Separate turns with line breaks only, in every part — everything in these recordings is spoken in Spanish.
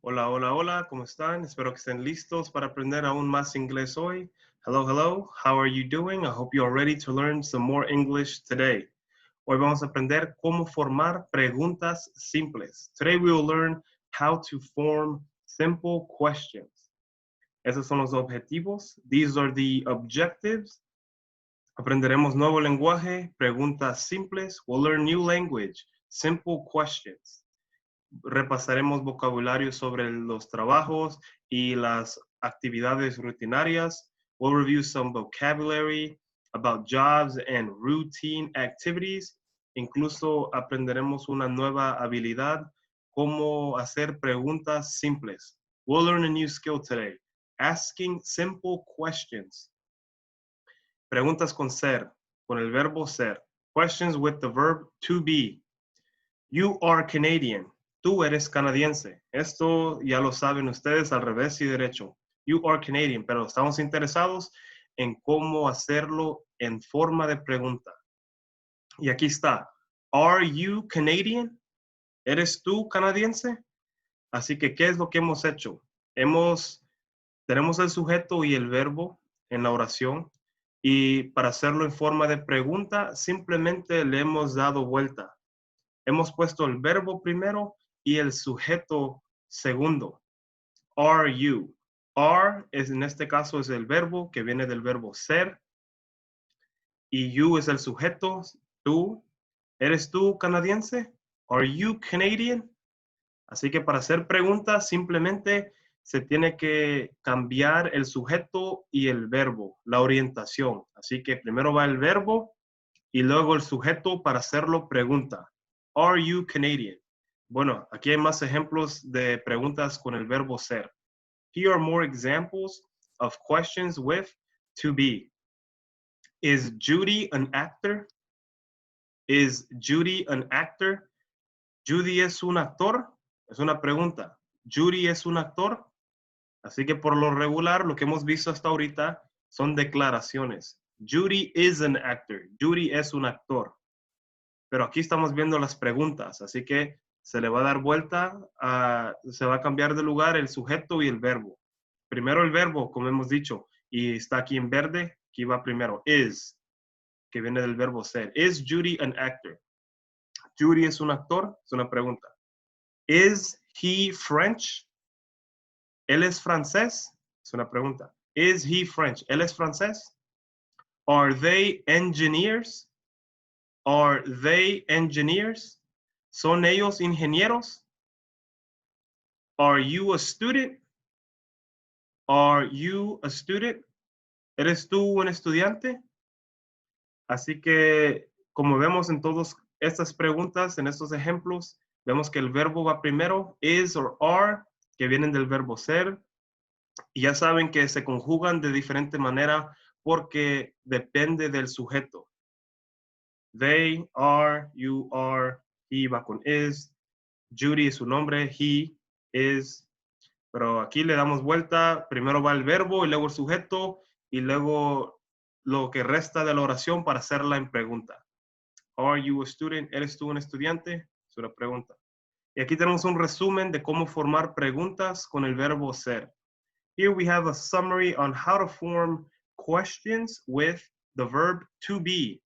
Hola, hola, hola, ¿cómo están? Espero que estén listos para aprender aún más inglés hoy. Hello, hello, how are you doing? I hope you are ready to learn some more English today. Hoy vamos a aprender cómo formar preguntas simples. Today we will learn how to form simple questions. Esos son los objetivos. These are the objectives. Aprenderemos nuevo lenguaje, preguntas simples. We'll learn new language, simple questions. Repasaremos vocabulario sobre los trabajos y las actividades rutinarias. We'll review some vocabulary about jobs and routine activities. Incluso aprenderemos una nueva habilidad, cómo hacer preguntas simples. We'll learn a new skill today, asking simple questions. Preguntas con ser, con el verbo ser. Questions with the verb to be. You are Canadian. Tú eres canadiense. Esto ya lo saben ustedes al revés y derecho. You are Canadian, pero estamos interesados en cómo hacerlo en forma de pregunta. Y aquí está. Are you Canadian? ¿Eres tú canadiense? Así que, ¿qué es lo que hemos hecho? Tenemos el sujeto y el verbo en la oración y para hacerlo en forma de pregunta, simplemente le hemos dado vuelta. Hemos puesto el verbo primero y el sujeto segundo. Are you? Are en este caso es el verbo que viene del verbo ser y you es el sujeto, tú. ¿Eres tú canadiense? Are you Canadian? Así que para hacer preguntas simplemente se tiene que cambiar el sujeto y el verbo, la orientación. Así que primero va el verbo y luego el sujeto para hacerlo pregunta. Are you Canadian? Bueno, aquí hay más ejemplos de preguntas con el verbo ser. Here are more examples of questions with to be. Is Judy an actor? Is Judy an actor? ¿Judy es un actor? Es una pregunta. ¿Judy es un actor? Así que por lo regular, lo que hemos visto hasta ahorita son declaraciones. Judy is an actor. Judy es un actor. Pero aquí estamos viendo las preguntas, así que se le va a dar vuelta, se va a cambiar de lugar el sujeto y el verbo. Primero el verbo, como hemos dicho, y está aquí en verde, aquí va primero, is, que viene del verbo ser. Is Judy an actor? ¿Judy es un actor? Es una pregunta. Is he French? ¿Él es francés? Es una pregunta. Is he French? ¿Él es francés? Are they engineers? Are they engineers? ¿Son ellos ingenieros? Are you a student? Are you a student? ¿Eres tú un estudiante? Así que, como vemos en todas estas preguntas, en estos ejemplos, vemos que el verbo va primero, is or are, que vienen del verbo ser, y ya saben que se conjugan de diferente manera porque depende del sujeto. They are, you are, he va con is, Judy es su nombre, he is, pero aquí le damos vuelta, primero va el verbo y luego el sujeto y luego lo que resta de la oración para hacerla en pregunta. Are you a student? ¿Eres tú un estudiante? Es una pregunta. Y aquí tenemos un resumen de cómo formar preguntas con el verbo ser. Here we have a summary on how to form questions with the verb to be.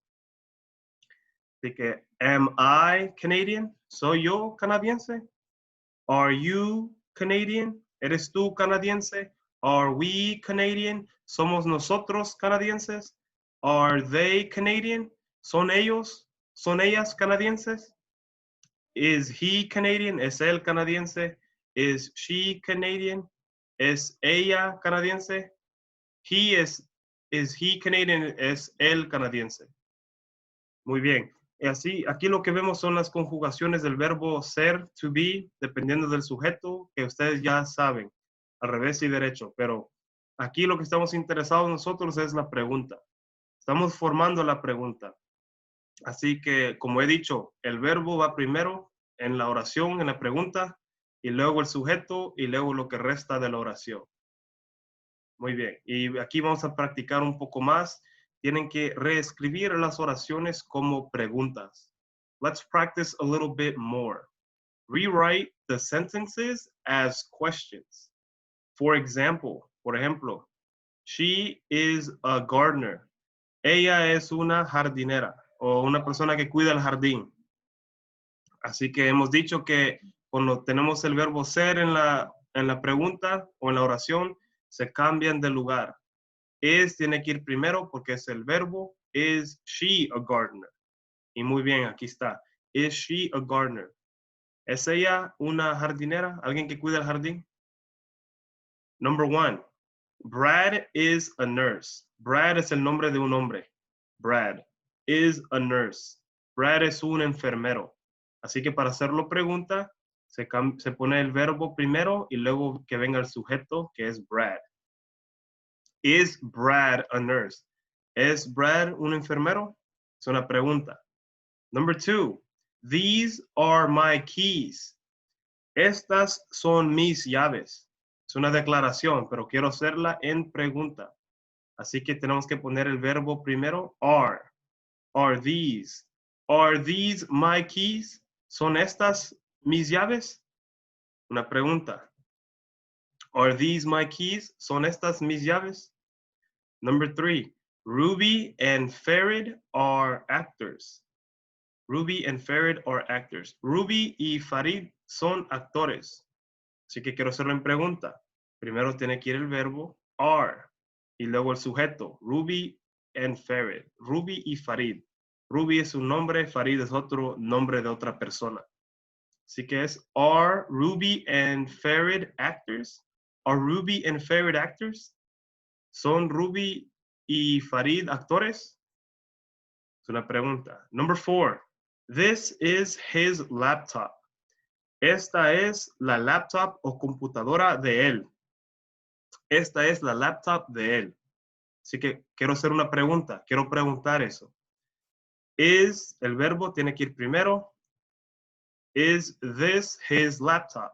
Así que, am I Canadian? ¿Soy yo canadiense? Are you Canadian? ¿Eres tú canadiense? Are we Canadian? ¿Somos nosotros canadienses? Are they Canadian? ¿Son ellos? ¿Son ellas canadienses? Is he Canadian? ¿Es él canadiense? Is she Canadian? ¿Es ella canadiense? Is he Canadian? ¿Es él canadiense? Muy bien. Y así, aquí lo que vemos son las conjugaciones del verbo ser, to be, dependiendo del sujeto, que ustedes ya saben, al revés y derecho. Pero aquí lo que estamos interesados nosotros es la pregunta. Estamos formando la pregunta. Así que, como he dicho, el verbo va primero en la oración, en la pregunta, y luego el sujeto, y luego lo que resta de la oración. Muy bien. Y aquí vamos a practicar un poco más. Tienen que reescribir las oraciones como preguntas. Let's practice a little bit more. rewrite the sentences as questions. For example, por ejemplo, she is a gardener. Ella es una jardinera o una persona que cuida el jardín. Así que hemos dicho que cuando tenemos el verbo ser en la pregunta o en la oración, se cambian de lugar. Is tiene que ir primero porque es el verbo. Is she a gardener? Y muy bien, aquí está. Is she a gardener? ¿Es ella una jardinera? ¿Alguien que cuida el jardín? Number 1. Brad is a nurse. Brad es el nombre de un hombre. Brad is a nurse. Brad es un enfermero. Así que para hacerlo pregunta, se pone el verbo primero y luego que venga el sujeto, que es Brad. Is Brad a nurse? ¿Es Brad un enfermero? Es una pregunta. Number 2. These are my keys. Estas son mis llaves. Es una declaración, pero quiero hacerla en pregunta. Así que tenemos que poner el verbo primero, are. Are these? Are these my keys? ¿Son estas mis llaves? Una pregunta. Are these my keys? ¿Son estas mis llaves? Number 3. Ruby and Farid are actors. Ruby and Farid are actors. Ruby y Farid son actores. Así que quiero hacerlo en pregunta. Primero tiene que ir el verbo are y luego el sujeto, Ruby and Farid. Ruby y Farid. Ruby es un nombre, Farid es otro nombre de otra persona. Así que es, are Ruby and Farid actors? Are Ruby and Farid actors? ¿Son Ruby y Farid actores? Es una pregunta. Number 4. This is his laptop. Esta es la laptop o computadora de él. Esta es la laptop de él. Así que quiero hacer una pregunta. Quiero preguntar eso. Is, el verbo tiene que ir primero. Is this his laptop?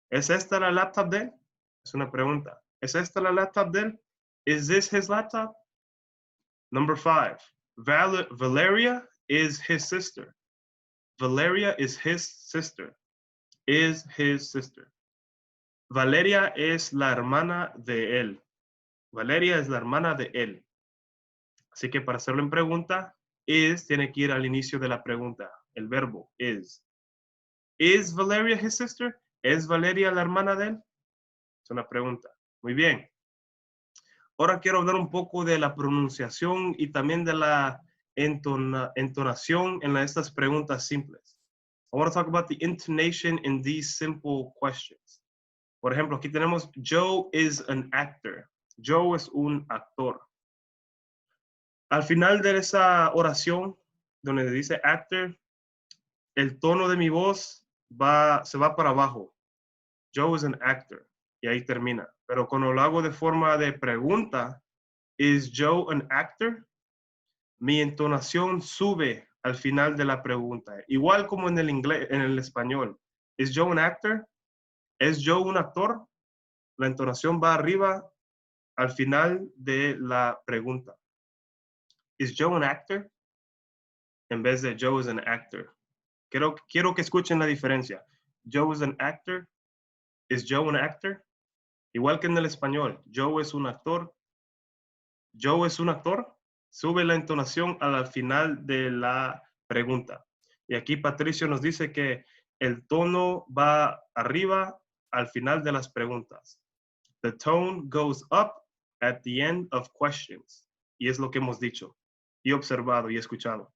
¿Es esta la laptop de él? Es una pregunta. ¿Es esta la laptop de él? Is this his laptop? Number 5. Valeria is his sister. Valeria is his sister. Is his sister. Valeria es la hermana de él. Valeria es la hermana de él. Así que para hacerlo en pregunta, is tiene que ir al inicio de la pregunta. El verbo is. Is Valeria his sister? ¿Es Valeria la hermana de él? Es una pregunta. Muy bien. Ahora quiero hablar un poco de la pronunciación y también de la entonación en estas preguntas simples. I want to talk about the intonation in these simple questions. Por ejemplo, aquí tenemos Joe is an actor. Joe es un actor. Al final de esa oración, donde dice actor, el tono de mi voz se va para abajo. Joe is an actor. Y ahí termina. Pero cuando lo hago de forma de pregunta, ¿is Joe an actor? Mi entonación sube al final de la pregunta. Igual como en el inglés, en el español. ¿Is Joe an actor? ¿Es Joe un actor? La entonación va arriba al final de la pregunta. ¿Is Joe an actor? En vez de Joe is an actor. Quiero que escuchen la diferencia. Joe is an actor. ¿Is Joe an actor? Igual que en el español. Joe es un actor. Joe es un actor. Sube la entonación al final de la pregunta. Y aquí Patricio nos dice que el tono va arriba al final de las preguntas. The tone goes up at the end of questions. Y es lo que hemos dicho y observado y escuchado.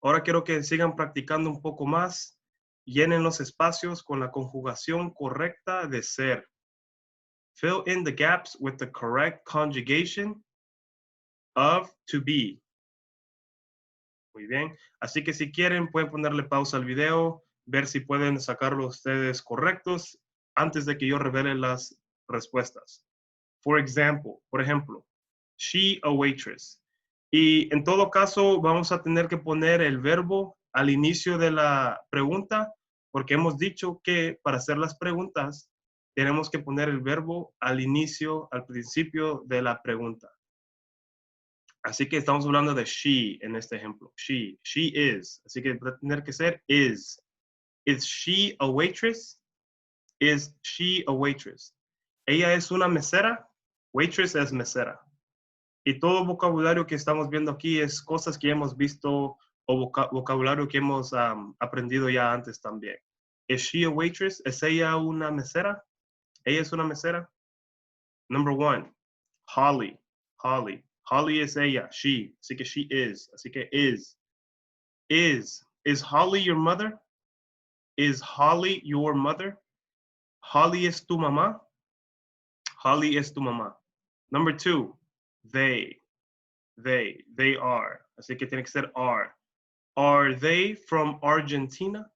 Ahora quiero que sigan practicando un poco más. Llenen los espacios con la conjugación correcta de ser. Fill in the gaps with the correct conjugation of to be. Muy bien. Así que si quieren, pueden ponerle pausa al video, ver si pueden sacarlo ustedes correctos antes de que yo revele las respuestas. Por ejemplo, she a waitress. Y en todo caso, vamos a tener que poner el verbo al inicio de la pregunta, porque hemos dicho que para hacer las preguntas, tenemos que poner el verbo al inicio, al principio de la pregunta. Así que estamos hablando de she en este ejemplo. She is. Así que va a tener que ser is. Is she a waitress? Is she a waitress? Ella es una mesera. Waitress es mesera. Y todo vocabulario que estamos viendo aquí es cosas que hemos visto o vocabulario que hemos aprendido ya antes también. Is she a waitress? ¿Es ella una mesera? ¿Ella es una mesera? Number 1, Holly. Holly. Holly es ella, she. Así que she is. Así que is. Is Holly your mother? Is Holly your mother? Holly es tu mamá. Holly es tu mamá. Number 2, they. They are. Así que tiene que ser are. Are they from Argentina?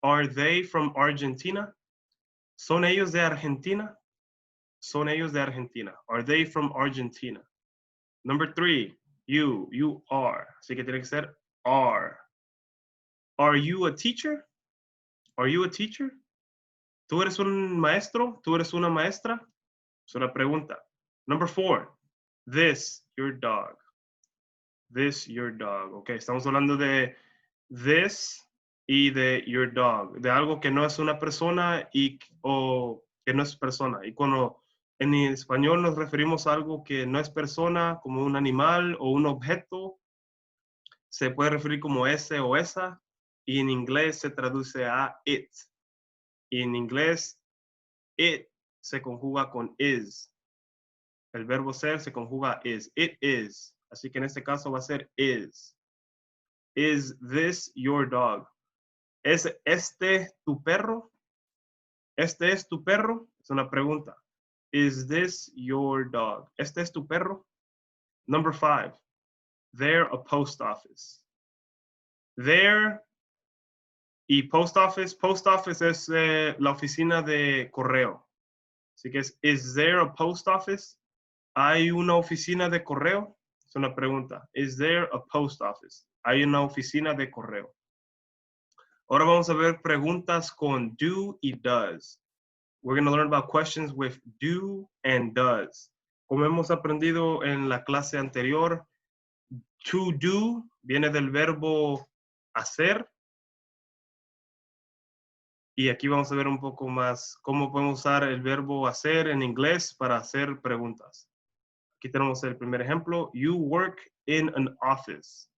Are they from Argentina? ¿Son ellos de Argentina? Son ellos de Argentina. Are they from Argentina? Number 3, you are. Así que tiene que ser are. Are you a teacher? Are you a teacher? ¿Tú eres un maestro? ¿Tú eres una maestra? Es una pregunta. Number 4, this, your dog. This, your dog. Ok, estamos hablando de this y de your dog. De algo que no es una persona o que no es persona. Y cuando en español nos referimos a algo que no es persona, como un animal o un objeto, se puede referir como ese o esa. Y en inglés se traduce a it. Y en inglés, it se conjuga con is. El verbo ser se conjuga is. It is. Así que en este caso va a ser is. Is this your dog? ¿Es este tu perro? ¿Este es tu perro? Es una pregunta. Is this your dog? ¿Este es tu perro? Number 5. They're a post office. There y post office. Post office es la oficina de correo. Así que es, is there a post office? ¿Hay una oficina de correo? Es una pregunta. Is there a post office? ¿Hay una oficina de correo? Ahora vamos a ver preguntas con do y does. We're going to learn about questions with do and does. Como hemos aprendido en la clase anterior, to do viene del verbo hacer. Y aquí vamos a ver un poco más cómo podemos usar el verbo hacer en inglés para hacer preguntas. Aquí tenemos el primer ejemplo. You work in an office.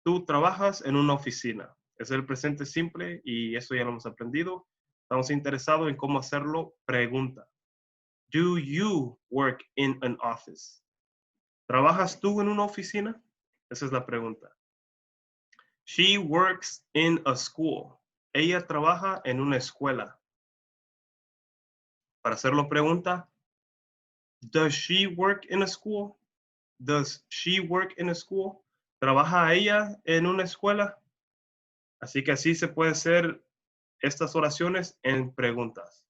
Tú trabajas en una oficina. Es el presente simple y eso ya lo hemos aprendido. Estamos interesados en cómo hacerlo. Pregunta. Do you work in an office? ¿Trabajas tú en una oficina? Esa es la pregunta. She works in a school. Ella trabaja en una escuela. Para hacerlo pregunta, does she work in a school? Does she work in a school? ¿Trabaja ella en una escuela? Así que así se puede hacer estas oraciones en preguntas.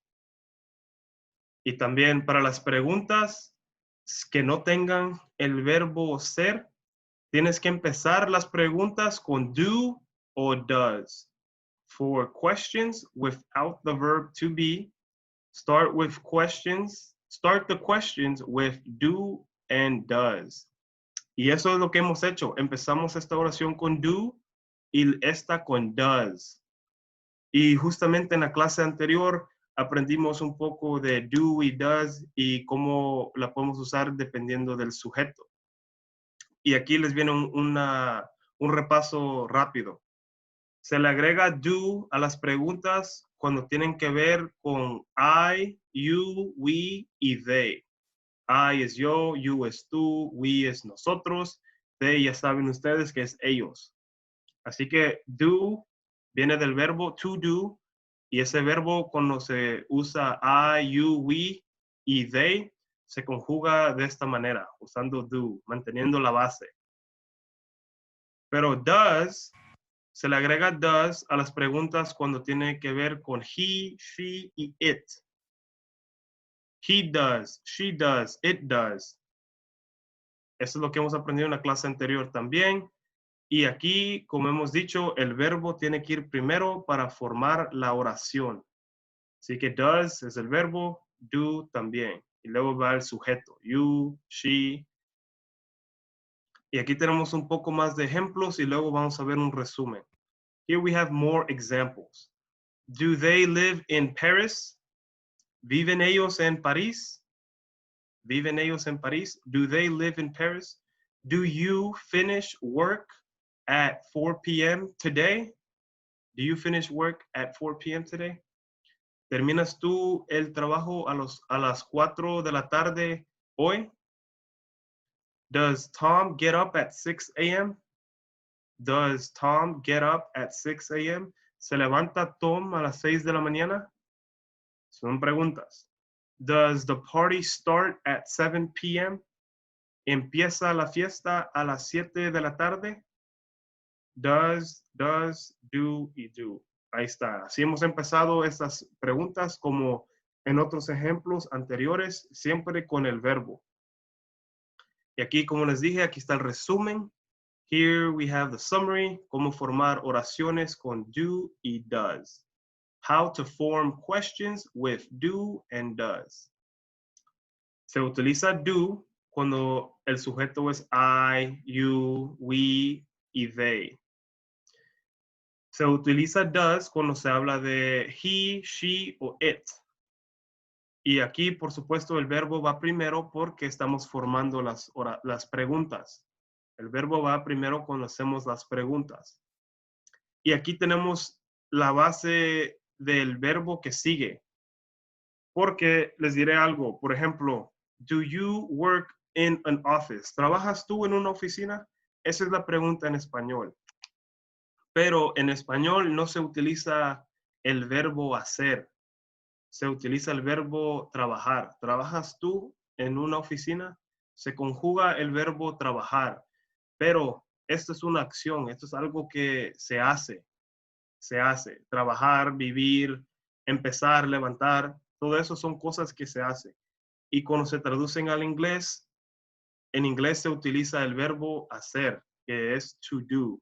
Y también para las preguntas que no tengan el verbo ser, tienes que empezar las preguntas con do o does. For questions without the verb to be, start the questions with do and does. Y eso es lo que hemos hecho. Empezamos esta oración con do y esta con does. Y justamente en la clase anterior aprendimos un poco de do y does y cómo la podemos usar dependiendo del sujeto. Y aquí les viene un repaso rápido. Se le agrega do a las preguntas cuando tienen que ver con I, you, we y they. I es yo, you es tú, we es nosotros, they ya saben ustedes que es ellos. Así que do viene del verbo to do y ese verbo cuando se usa I, you, we y they se conjuga de esta manera, usando do, manteniendo la base. Pero does, se le agrega does a las preguntas cuando tiene que ver con he, she y it. He does, she does, it does. Eso es lo que hemos aprendido en la clase anterior también. Y aquí, como hemos dicho, el verbo tiene que ir primero para formar la oración. Así que does es el verbo, do también. Y luego va el sujeto, you, she. Y aquí tenemos un poco más de ejemplos y luego vamos a ver un resumen. Here we have more examples. Do they live in Paris? ¿Viven ellos en París? ¿Viven ellos en París? Do they live in Paris? Do you finish work at 4 p.m. today? Do you finish work at 4 p.m. today? ¿Terminas tú el trabajo a las 4 de la tarde hoy? Does Tom get up at 6 a.m.? Does Tom get up at 6 a.m.? ¿Se levanta Tom a las 6 de la mañana? Son preguntas. Does the party start at 7 p.m.? ¿Empieza la fiesta a las 7 de la tarde? Does, do y do. Ahí está. Así hemos empezado estas preguntas como en otros ejemplos anteriores, siempre con el verbo. Y aquí, como les dije, aquí está el resumen. Here we have the summary, cómo formar oraciones con do y does. How to form questions with do and does. Se utiliza do cuando el sujeto es I, you, we y they. Se utiliza does cuando se habla de he, she o it. Y aquí, por supuesto, el verbo va primero porque estamos formando las preguntas. El verbo va primero cuando hacemos las preguntas. Y aquí tenemos la base del verbo que sigue. Porque les diré algo, por ejemplo, do you work in an office? ¿Trabajas tú en una oficina? Esa es la pregunta en español. Pero en español no se utiliza el verbo hacer, se utiliza el verbo trabajar. ¿Trabajas tú en una oficina? Se conjuga el verbo trabajar, pero esto es una acción, esto es algo que se hace. Trabajar, vivir, empezar, levantar, todo eso son cosas que se hacen. Y cuando se traducen al inglés, en inglés se utiliza el verbo hacer, que es to do.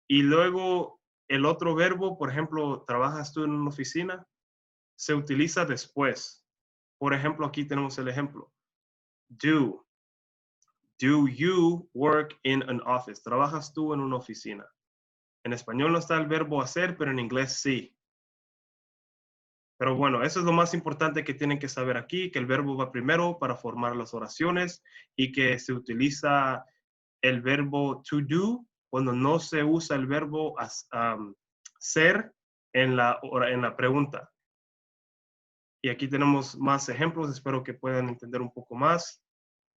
Y luego el otro verbo, por ejemplo, trabajas tú en una oficina, se utiliza después. Por ejemplo, aquí tenemos el ejemplo. Do. Do you work in an office? ¿Trabajas tú en una oficina? En español no está el verbo hacer, pero en inglés sí. Pero bueno, eso es lo más importante que tienen que saber aquí, que el verbo va primero para formar las oraciones y que se utiliza el verbo to do cuando no se usa el verbo ser en la pregunta. Y aquí tenemos más ejemplos, espero que puedan entender un poco más.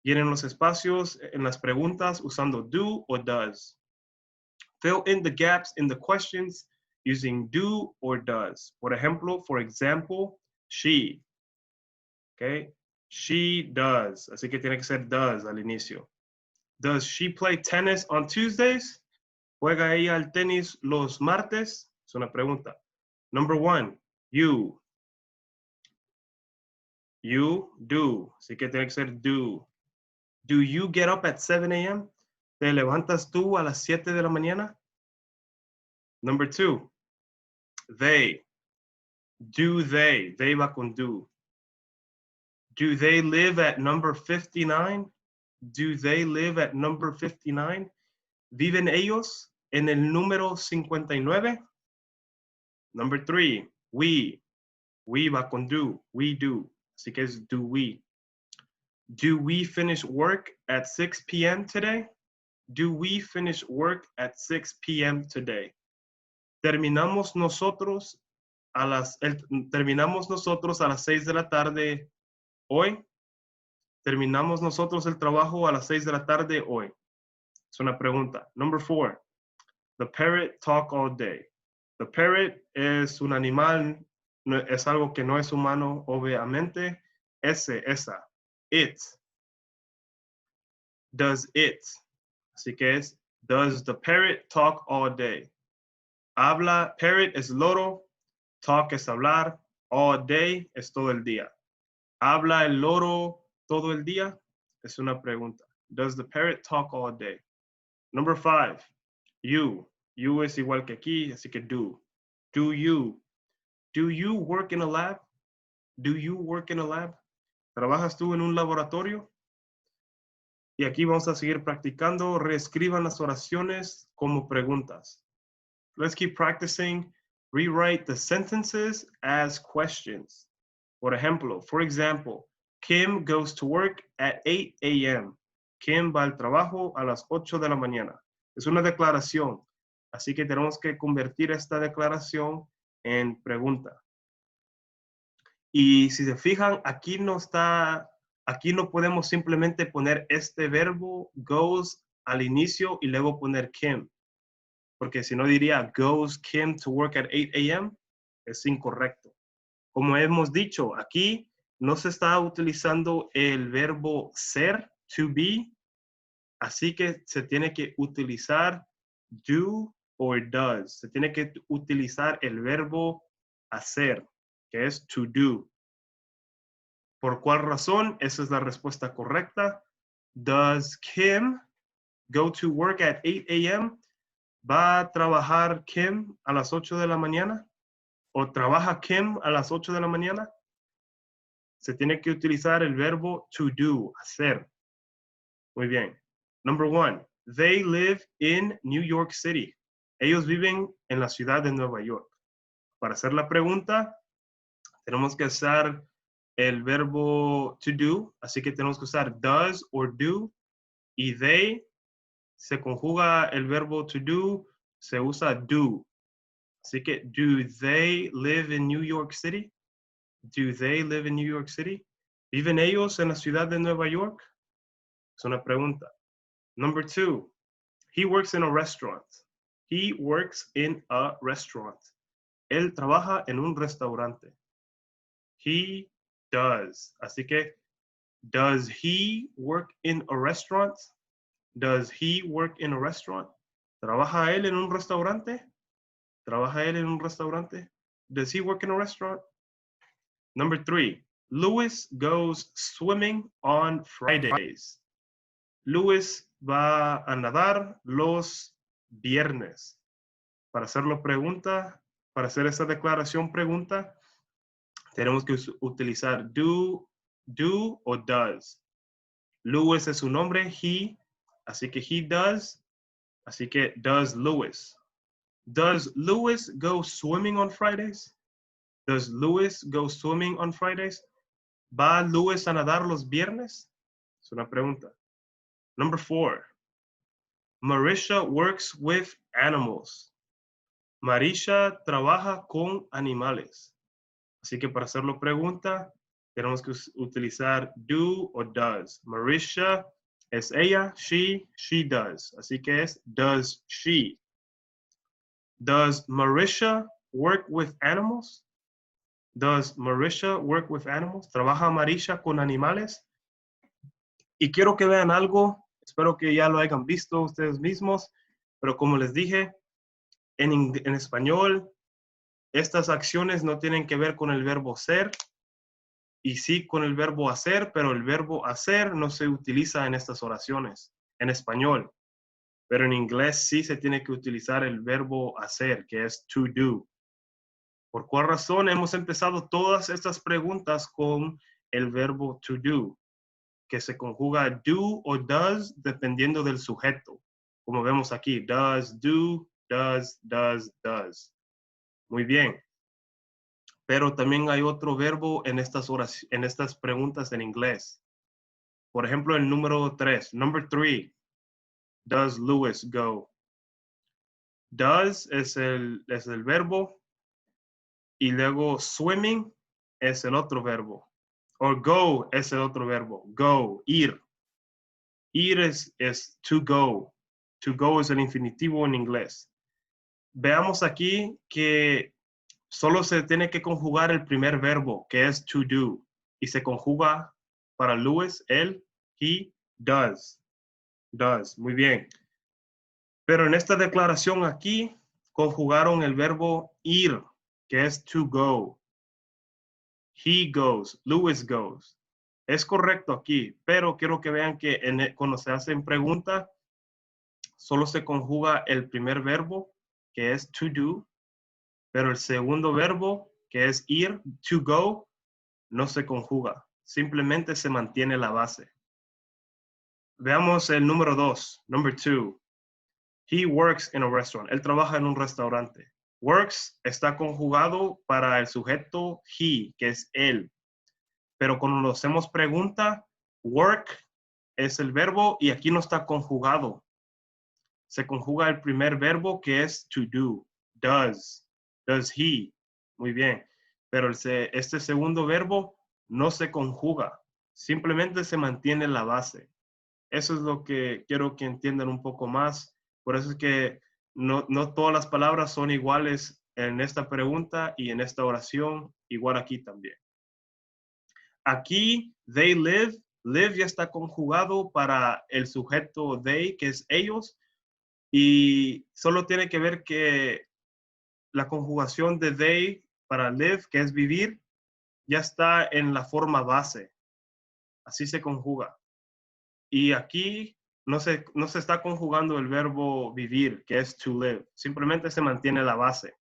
Llenen los espacios en las preguntas usando do o does. Fill in the gaps in the questions using do or does. Por ejemplo, for example, she. Okay? She does. Así que tiene que ser does al inicio. Does she play tennis on Tuesdays? ¿Juega ella al tenis los martes? Es una pregunta. Number one, you. You do. Así que tiene que ser do. Do you get up at 7 a.m.? ¿Te levantas tú a las 7 de la mañana? Number two, they. Do they? They va con do. Do they live at number 59? Do they live at number 59? ¿Viven ellos en el número 59? Number three, we. We va con do. We do. Así que es do we. Do we finish work at 6 p.m. today? Do we finish work at 6 p.m. today? Terminamos nosotros terminamos nosotros a las 6 de la tarde hoy. Terminamos nosotros el trabajo a las 6 de la tarde hoy. Es una pregunta. Number four, the parrot talk all day. The parrot es un animal, es algo que no es humano, obviamente. Esa. It. Does it. Así que es, does the parrot talk all day? Habla, parrot es loro, talk es hablar, all day es todo el día. ¿Habla el loro todo el día? Es una pregunta. Does the parrot talk all day? Number five, you. You es igual que aquí, así que do. Do you? Do you work in a lab? Do you work in a lab? ¿Trabajas tú en un laboratorio? Y aquí vamos a seguir practicando. Reescriban las oraciones como preguntas. Let's keep practicing Rewrite the sentences as questions. Por ejemplo, for example, Kim goes to work at 8 a.m. Kim va al trabajo a las 8 de la mañana. Es una declaración, así que tenemos que convertir esta declaración en pregunta. Y si se fijan, aquí no podemos simplemente poner este verbo goes al inicio y luego poner Kim. Porque si no diría goes Kim to work at 8 a.m. Es incorrecto. Como hemos dicho, aquí no se está utilizando el verbo ser, to be, así que se tiene que utilizar do or does. Se tiene que utilizar el verbo hacer, que es to do. ¿Por cuál razón? Esa es la respuesta correcta. Does Kim go to work at 8 a.m.? ¿Va a trabajar Kim a las 8 de la mañana? ¿O trabaja Kim a las 8 de la mañana? Se tiene que utilizar el verbo to do, hacer. Muy bien. Number 1. They live in New York City. Ellos viven en la ciudad de Nueva York. Para hacer la pregunta, tenemos que usar el verbo to do, así que tenemos que usar does or do, y they se conjuga el verbo to do, se usa do. Así que, do they live in New York City? Do they live in New York City? ¿Viven ellos en la ciudad de Nueva York? Es una pregunta. Number 2, he works in a restaurant. He works in a restaurant. Él trabaja en un restaurante. He does. Así que, does he work in a restaurant? Does he work in a restaurant? ¿Trabaja él en un restaurante? ¿Trabaja él en un restaurante? Does he work in a restaurant? Number 3, Louis goes swimming on Fridays. Louis va a nadar los viernes. Para para hacer esa declaración pregunta, tenemos que utilizar do o does. Louis es su nombre, he, así que he does, así que does Louis. Does Louis go swimming on Fridays? Does Louis go swimming on Fridays? ¿Va Louis a nadar los viernes? Es una pregunta. Number 4. Marisha works with animals. Marisha trabaja con animales. Así que para hacerlo pregunta, tenemos que utilizar do o does. Marisha es ella, she does. Así que es does she. Does Marisha work with animals? Does Marisha work with animals? ¿Trabaja Marisha con animales? Y quiero que vean algo, espero que ya lo hayan visto ustedes mismos, pero como les dije, en español, estas acciones no tienen que ver con el verbo ser, y sí con el verbo hacer, pero el verbo hacer no se utiliza en estas oraciones, en español. Pero en inglés sí se tiene que utilizar el verbo hacer, que es to do. ¿Por cuál razón hemos empezado todas estas preguntas con el verbo to do, que se conjuga do o does dependiendo del sujeto? Como vemos aquí, does, do, does, does. Muy bien. Pero también hay otro verbo en estas preguntas en inglés. Por ejemplo, el número 3, number 3, does Louis go? Does es el verbo, y luego swimming es el otro verbo. O go es el otro verbo. Go, ir. Ir es to go. To go es el infinitivo en inglés. Veamos aquí que solo se tiene que conjugar el primer verbo, que es to do. Y se conjuga para Louis, él, he, does. Does, muy bien. Pero en esta declaración aquí, conjugaron el verbo ir, que es to go. He goes, Louis goes. Es correcto aquí, pero quiero que vean que cuando se hacen preguntas, solo se conjuga el primer verbo, que es to do, pero el segundo verbo, que es ir, to go, no se conjuga. Simplemente se mantiene la base. Veamos el número 2, number 2. He works in a restaurant. Él trabaja en un restaurante. Works está conjugado para el sujeto he, que es él. Pero cuando lo hacemos pregunta, work es el verbo y aquí no está conjugado. Se conjuga el primer verbo que es to do. Does. Does he. Muy bien. Pero este segundo verbo no se conjuga. Simplemente se mantiene la base. Eso es lo que quiero que entiendan un poco más. Por eso es que no todas las palabras son iguales en esta pregunta y en esta oración, igual aquí también. Aquí, they live, live ya está conjugado para el sujeto they, que es ellos, y solo tiene que ver que la conjugación de they para live, que es vivir, ya está en la forma base. Así se conjuga. Y aquí no se está conjugando el verbo vivir, que es to live. Simplemente se mantiene la base.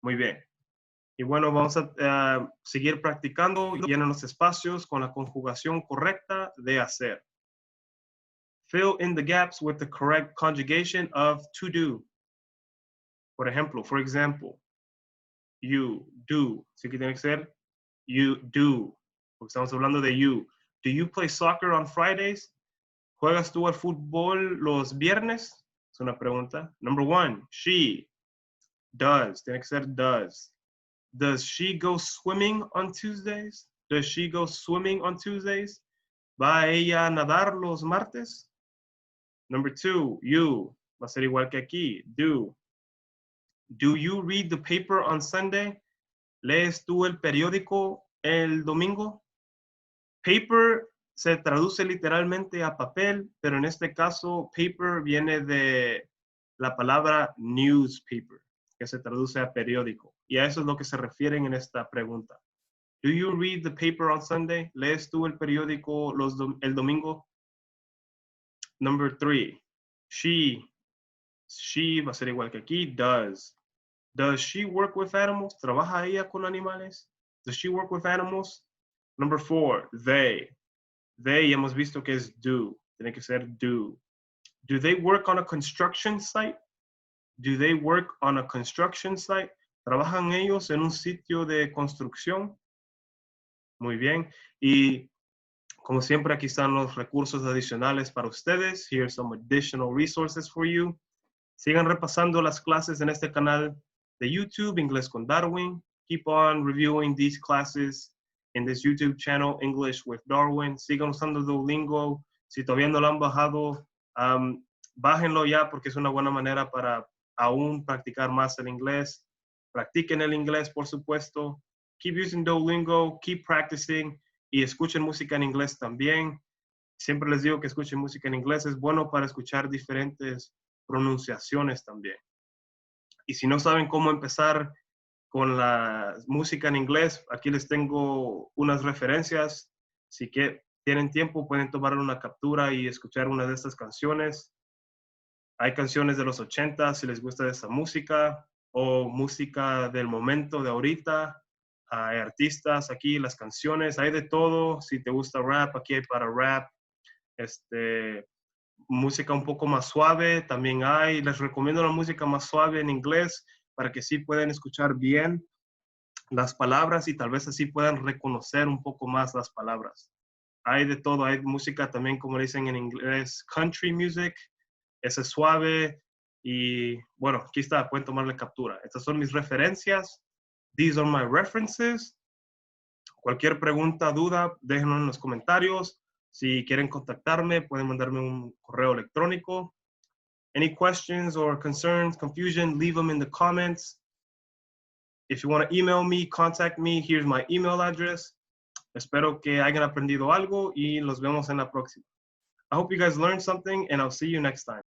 Muy bien. Y bueno, vamos a seguir practicando. Llenen los espacios con la conjugación correcta de hacer. Fill in the gaps with the correct conjugation of to do. Por ejemplo, for example, you, do. Así que tiene que ser you do. Porque estamos hablando de you. Do you play soccer on Fridays? ¿Juegas tú al fútbol los viernes? Es una pregunta. Number one, she does. Tiene que ser does. Does she go swimming on Tuesdays? Does she go swimming on Tuesdays? ¿Va ella a nadar los martes? Number two, you. Va a ser igual que aquí. Do. Do you read the paper on Sunday? ¿Lees tú el periódico el domingo? Paper se traduce literalmente a papel, pero en este caso, paper viene de la palabra newspaper, que se traduce a periódico. Y a eso es lo que se refieren en esta pregunta. Do you read the paper on Sunday? ¿Lees tú el periódico el domingo? Number three, she va a ser igual que aquí, does. Does she work with animals? ¿Trabaja ella con animales? Does she work with animals? Number four, they. They hemos visto que es do. Tiene que ser do. Do they work on a construction site? Do they work on a construction site? ¿Trabajan ellos en un sitio de construcción? Muy bien. Y como siempre, aquí están los recursos adicionales para ustedes. Here's some additional resources for you. Sigan repasando las clases en este canal de YouTube, Inglés con Darwin. Keep on reviewing these classes in this YouTube channel, English with Darwin. Sigan usando Duolingo. Si todavía no lo han bajado, bájenlo ya porque es una buena manera para aún practicar más el inglés. Practiquen el inglés, por supuesto. Keep using Duolingo, keep practicing y escuchen música en inglés también. Siempre les digo que escuchen música en inglés. Es bueno para escuchar diferentes pronunciaciones también. Y si no saben cómo empezar con la música en inglés, aquí les tengo unas referencias. Si tienen tiempo, pueden tomar una captura y escuchar una de estas canciones. Hay canciones de los 80, si les gusta esa música, o música del momento, de ahorita. Hay artistas aquí, las canciones, hay de todo. Si te gusta rap, aquí hay para rap. Música un poco más suave también hay. Les recomiendo la música más suave en inglés para que sí puedan escuchar bien las palabras y tal vez así puedan reconocer un poco más las palabras. Hay de todo, hay música también, como dicen en inglés, country music, ese es suave y bueno, aquí está, pueden tomarle captura. Estas son mis referencias. These are my references. Cualquier pregunta, duda, déjenlo en los comentarios. Si quieren contactarme, pueden mandarme un correo electrónico. Any questions or concerns, confusion, leave them in the comments. If you want to email me, contact me. Here's my email address. Espero que hayan aprendido algo y los vemos en la próxima. I hope you guys learned something and I'll see you next time.